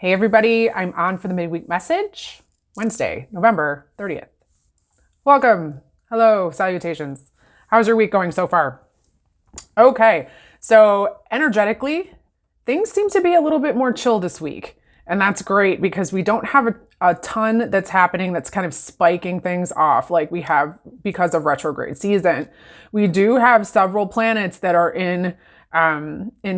Hey everybody, I'm on for the midweek message, Wednesday, November 30th. Welcome. Hello, salutations. How's your week going so far? Okay, so energetically, things seem to be a little bit more chill this week. And that's great because we don't have a ton that's happening that's kind of spiking things off like we have because of retrograde season. We do have several planets that are in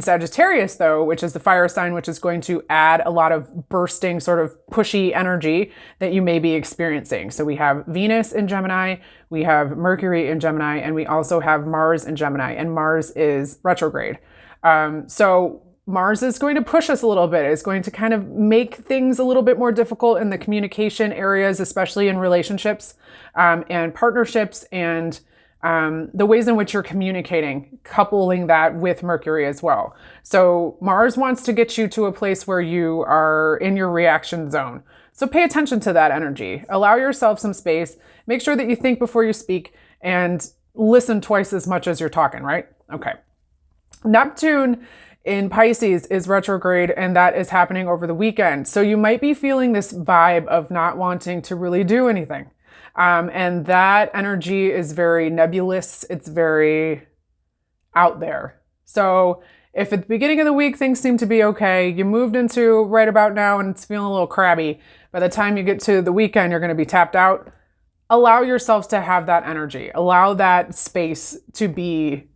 Sagittarius, though, which is the fire sign, which is going to add a lot of bursting, sort of pushy energy that you may be experiencing. So we have Venus in Gemini, we have Mercury in Gemini, and we also have Mars in Gemini, and Mars is retrograde. So Mars is going to push us a little bit. It's going to kind of make things a little bit more difficult in the communication areas, especially in relationships and partnerships and the ways in which you're communicating, coupling that with Mercury as well. So Mars wants to get you to a place where you are in your reaction zone. So pay attention to that energy. Allow yourself some space. Make sure that you think before you speak and listen twice as much as you're talking, right? Okay. Neptune in Pisces is retrograde, and that is happening over the weekend. So you might be feeling this vibe of not wanting to really do anything. And that energy is very nebulous. It's very out there. So if at the beginning of the week, things seem to be okay, you moved into right about now and it's feeling a little crabby. By the time you get to the weekend, you're going to be tapped out. Allow yourselves to have that energy. Allow that space to be.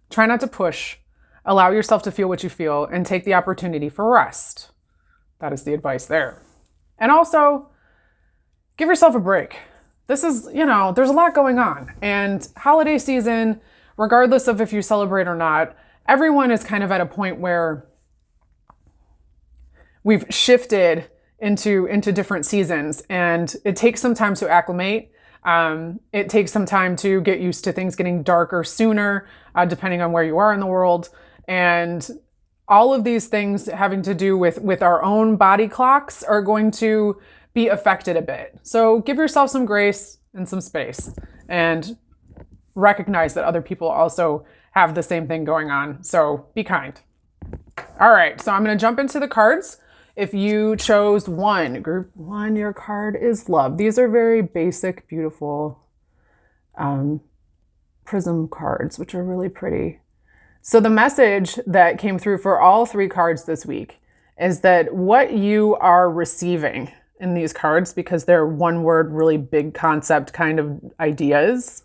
Try not to push. Allow yourself to feel what you feel and take the opportunity for rest. That is the advice there. And also, give yourself a break. This is, there's a lot going on. And holiday season, regardless of if you celebrate or not, everyone is kind of at a point where we've shifted into different seasons. And it takes some time to acclimate. It takes some time to get used to things getting darker sooner, depending on where you are in the world. And all of these things having to do with our own body clocks are going to be affected a bit. So give yourself some grace and some space and recognize that other people also have the same thing going on. So be kind. All right, so I'm going to jump into the cards. If you chose one, group one, your card is love. These are very basic, beautiful prism cards, which are really pretty. So the message that came through for all three cards this week is that what you are receiving in these cards, because they're one word, really big concept kind of ideas,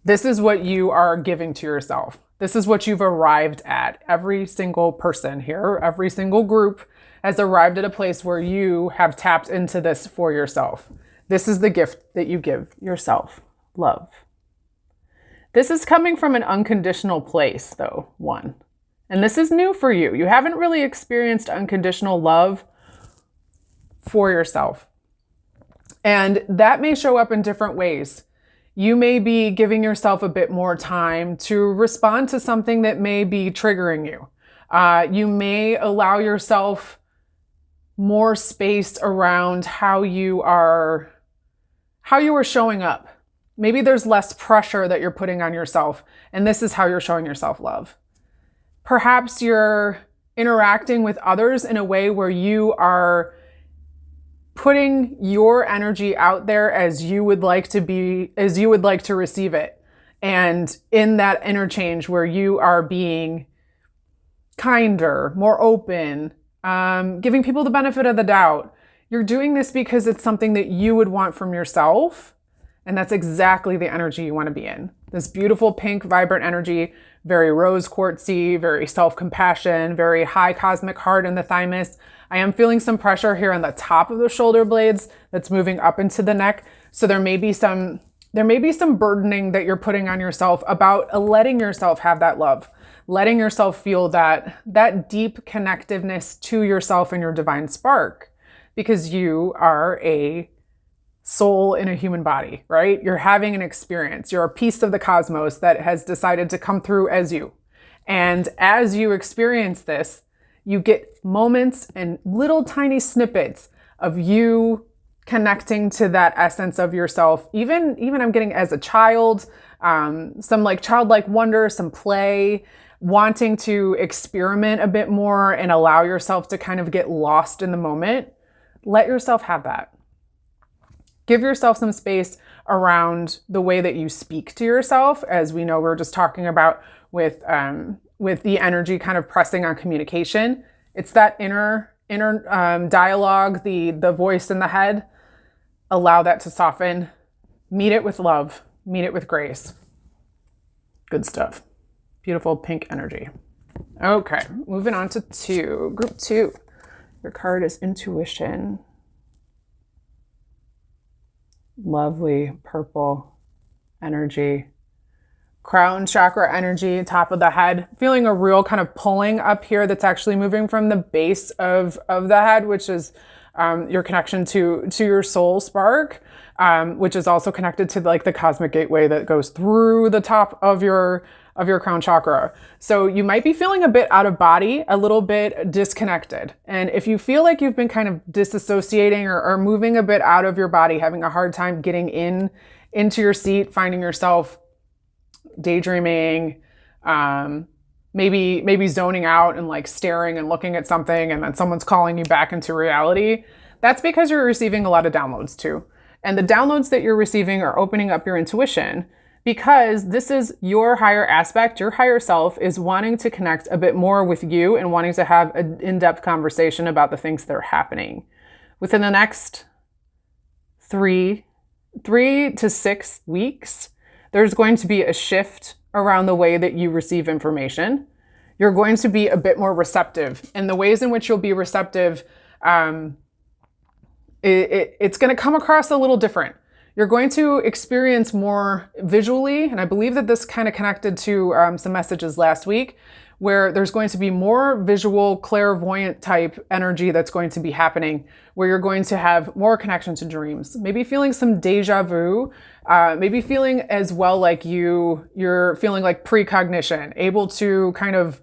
this is what you are giving to yourself. This is what you've arrived at. Every single person here, every single group has arrived at a place where you have tapped into this for yourself. This is the gift that you give yourself, love. This is coming from an unconditional place, though, one. And this is new for you. You haven't really experienced unconditional love for yourself. And that may show up in different ways. You may be giving yourself a bit more time to respond to something that may be triggering you. You may allow yourself more space around how you are showing up. Maybe there's less pressure that you're putting on yourself, and this is how you're showing yourself love. Perhaps you're interacting with others in a way where you are putting your energy out there as you would like to receive it. And in that interchange where you are being kinder, more open, giving people the benefit of the doubt, you're doing this because it's something that you would want from yourself. And that's exactly the energy you want to be in. This beautiful pink, vibrant energy, very rose quartzy, very self-compassion, very high cosmic heart in the thymus. I am feeling some pressure here on the top of the shoulder blades that's moving up into the neck. So there may be some burdening that you're putting on yourself about letting yourself have that love, letting yourself feel that deep connectiveness to yourself and your divine spark, because you are a soul in a human body, right? You're having an experience. You're a piece of the cosmos that has decided to come through as you. And as you experience this, you get moments and little tiny snippets of you connecting to that essence of yourself. Even I'm getting as a child, some like childlike wonder, some play, wanting to experiment a bit more and allow yourself to kind of get lost in the moment, let yourself have that. Give yourself some space around the way that you speak to yourself. As we know, we're just talking about with the energy kind of pressing on communication. It's that inner dialogue, the voice in the head. Allow that to soften. Meet it with love. Meet it with grace. Good stuff. Beautiful pink energy. Okay, moving on to group 2. Your card is intuition. Lovely purple energy. Crown chakra energy, top of the head. Feeling a real kind of pulling up here that's actually moving from the base of the head, which is your connection to your soul spark, which is also connected to like the cosmic gateway that goes through the top of your crown chakra. So you might be feeling a bit out of body, a little bit disconnected. And if you feel like you've been kind of disassociating or moving a bit out of your body, having a hard time getting into your seat, finding yourself daydreaming, maybe zoning out and like staring and looking at something, and then someone's calling you back into reality, that's because you're receiving a lot of downloads too. And the downloads that you're receiving are opening up your intuition, because this is your higher aspect. Your higher self is wanting to connect a bit more with you and wanting to have an in-depth conversation about the things that are happening. Within the next 3 to 6 weeks, there's going to be a shift around the way that you receive information. You're going to be a bit more receptive. And the ways in which you'll be receptive, it's going to come across a little different. You're going to experience more visually, and I believe that this kind of connected to some messages last week, where there's going to be more visual, clairvoyant type energy that's going to be happening, where you're going to have more connection to dreams, maybe feeling some deja vu, maybe feeling as well like you're feeling like precognition, able to kind of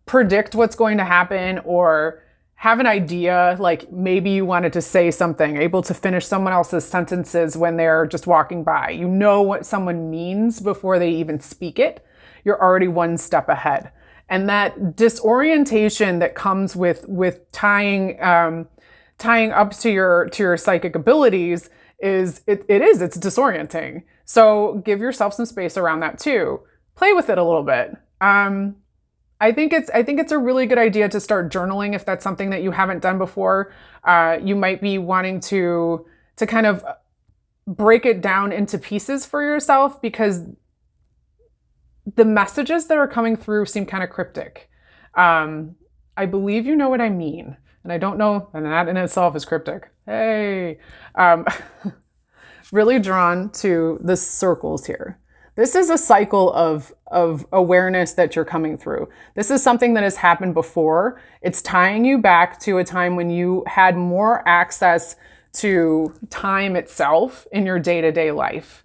predict what's going to happen, or have an idea, like maybe you wanted to say something, able to finish someone else's sentences when they're just walking by. You know what someone means before they even speak it. You're already one step ahead. And that disorientation that comes with tying up to your psychic abilities it's disorienting. So give yourself some space around that too. Play with it a little bit. I think it's a really good idea to start journaling if that's something that you haven't done before. You might be wanting to kind of break it down into pieces for yourself, because the messages that are coming through seem kind of cryptic. I believe you know what I mean, and I don't know, and that in itself is cryptic. Hey, really drawn to the circles here. This is a cycle of awareness that you're coming through. This is something that has happened before. It's tying you back to a time when you had more access to time itself in your day-to-day life.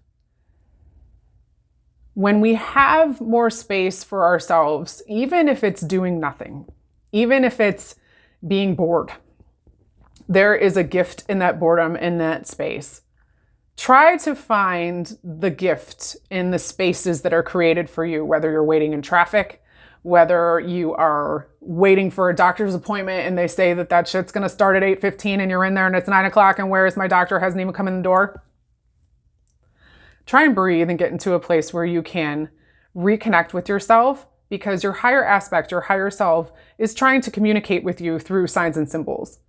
When we have more space for ourselves, even if it's doing nothing, even if it's being bored, there is a gift in that boredom, in that space. Try to find the gift in the spaces that are created for you, whether you're waiting in traffic, whether you are waiting for a doctor's appointment and they say that shit's going to start at 8:15 and you're in there and it's 9 o'clock and where is my doctor, hasn't even come in the door. Try and breathe and get into a place where you can reconnect with yourself, because your higher aspect, your higher self, is trying to communicate with you through signs and symbols.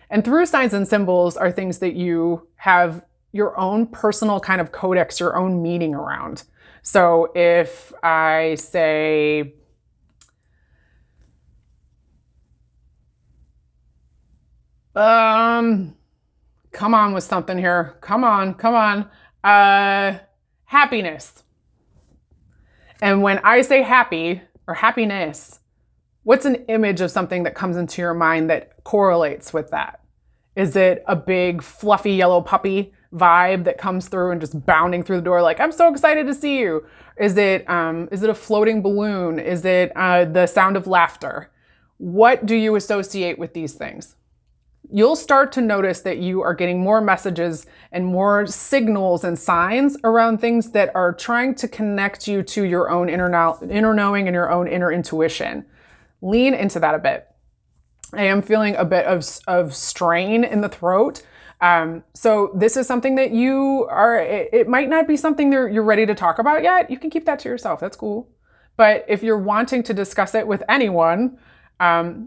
And through signs and symbols are things that you have your own personal kind of codex, your own meaning around. So if I say, come on with something here. Come on. Happiness. And when I say happy or happiness, what's an image of something that comes into your mind that correlates with that? Is it a big fluffy yellow puppy vibe that comes through and just bounding through the door like, I'm so excited to see you? Is it a floating balloon? Is it the sound of laughter? What do you associate with these things? you'll start to notice that you are getting more messages and more signals and signs around things that are trying to connect you to your own inner knowing and your own inner intuition. Lean into that a bit. I am feeling a bit of strain in the throat. So this is something that it might not be something you're ready to talk about yet. You can keep that to yourself. That's cool. But if you're wanting to discuss it with anyone,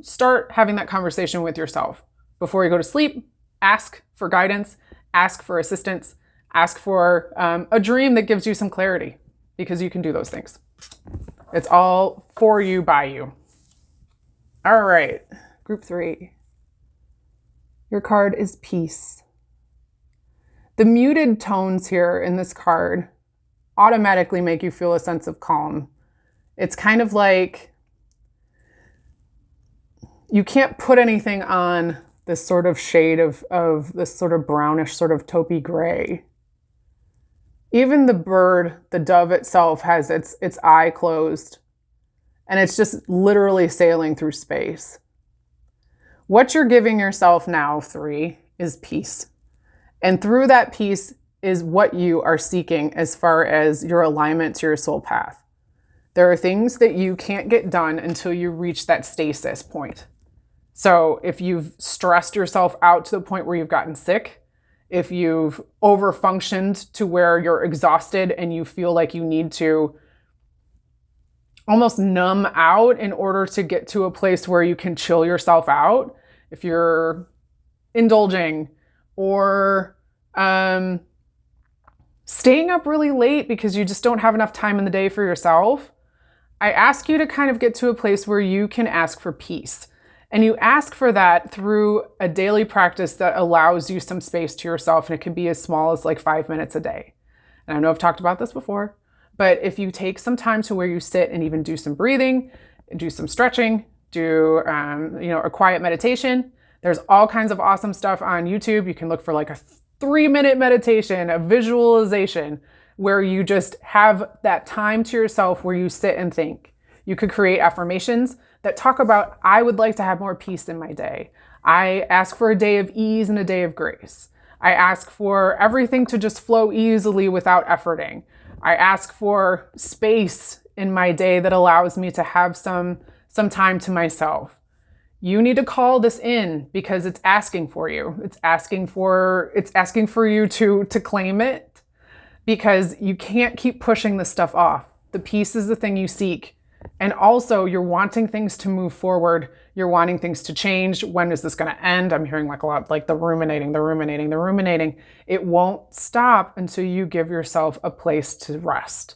start having that conversation with yourself. Before you go to sleep, ask for guidance, ask for assistance, ask for a dream that gives you some clarity, because you can do those things. It's all for you, by you. All right, group 3. Your card is peace. The muted tones here in this card automatically make you feel a sense of calm. It's kind of like you can't put anything on this sort of shade of this sort of brownish, sort of taupey gray. Even the bird, the dove itself, has its eye closed, and it's just literally sailing through space. What you're giving yourself now, 3, is peace. And through that peace is what you are seeking as far as your alignment to your soul path. There are things that you can't get done until you reach that stasis point. So if you've stressed yourself out to the point where you've gotten sick, if you've overfunctioned to where you're exhausted and you feel like you need to almost numb out in order to get to a place where you can chill yourself out, if you're indulging or staying up really late because you just don't have enough time in the day for yourself, I ask you to kind of get to a place where you can ask for peace. And you ask for that through a daily practice that allows you some space to yourself. And it can be as small as like 5 minutes a day. And I know I've talked about this before, but if you take some time to where you sit and even do some breathing, do some stretching, do a quiet meditation, there's all kinds of awesome stuff on YouTube. You can look for like a 3-minute meditation, a visualization, where you just have that time to yourself where you sit and think. You could create affirmations that talk about, I would like to have more peace in my day. I ask for a day of ease and a day of grace. I ask for everything to just flow easily without efforting. I ask for space in my day that allows me to have some time to myself. You need to call this in because it's asking for you. It's asking for you to claim it, because you can't keep pushing this stuff off. The peace is the thing you seek. And also you're wanting things to move forward. You're wanting things to change. When is this going to end? I'm hearing like a lot, like the ruminating. It won't stop until you give yourself a place to rest.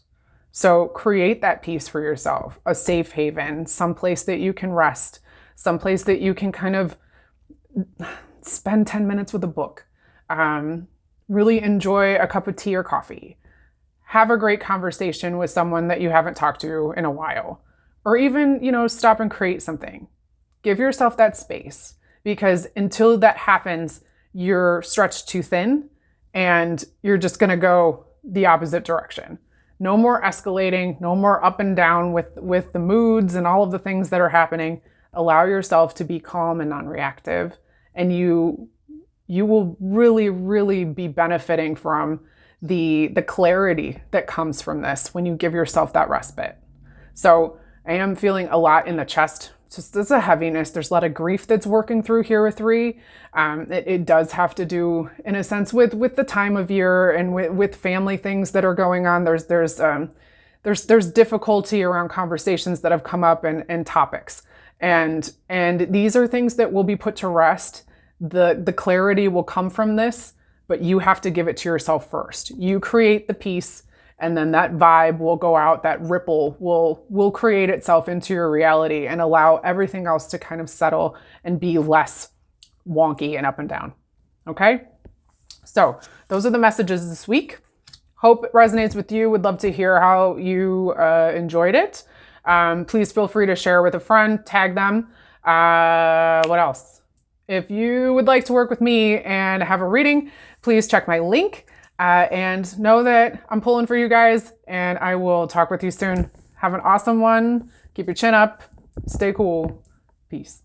So create that peace for yourself, a safe haven, someplace that you can rest, someplace that you can kind of spend 10 minutes with a book, really enjoy a cup of tea or coffee. Have a great conversation with someone that you haven't talked to in a while, or even, stop and create something. Give yourself that space, because until that happens, you're stretched too thin and you're just going to go the opposite direction. No more escalating, no more up and down with the moods and all of the things that are happening. Allow yourself to be calm and non-reactive, and you will really, really be benefiting from the clarity that comes from this when you give yourself that respite. So I am feeling a lot in the chest. There's a heaviness. There's a lot of grief that's working through here with 3. It does have to do, in a sense, with the time of year and with family things that are going on. There's difficulty around conversations that have come up and topics. And these are things that will be put to rest. The clarity will come from this, but you have to give it to yourself first. You create the peace, and then that vibe will go out, that ripple will create itself into your reality and allow everything else to kind of settle and be less wonky and up and down. Okay? So those are the messages this week. Hope it resonates with you. Would love to hear how you enjoyed it. Please feel free to share with a friend, tag them. What else? If you would like to work with me and have a reading, please check my link and know that I'm pulling for you guys, and I will talk with you soon. Have an awesome one. Keep your chin up. Stay cool. Peace.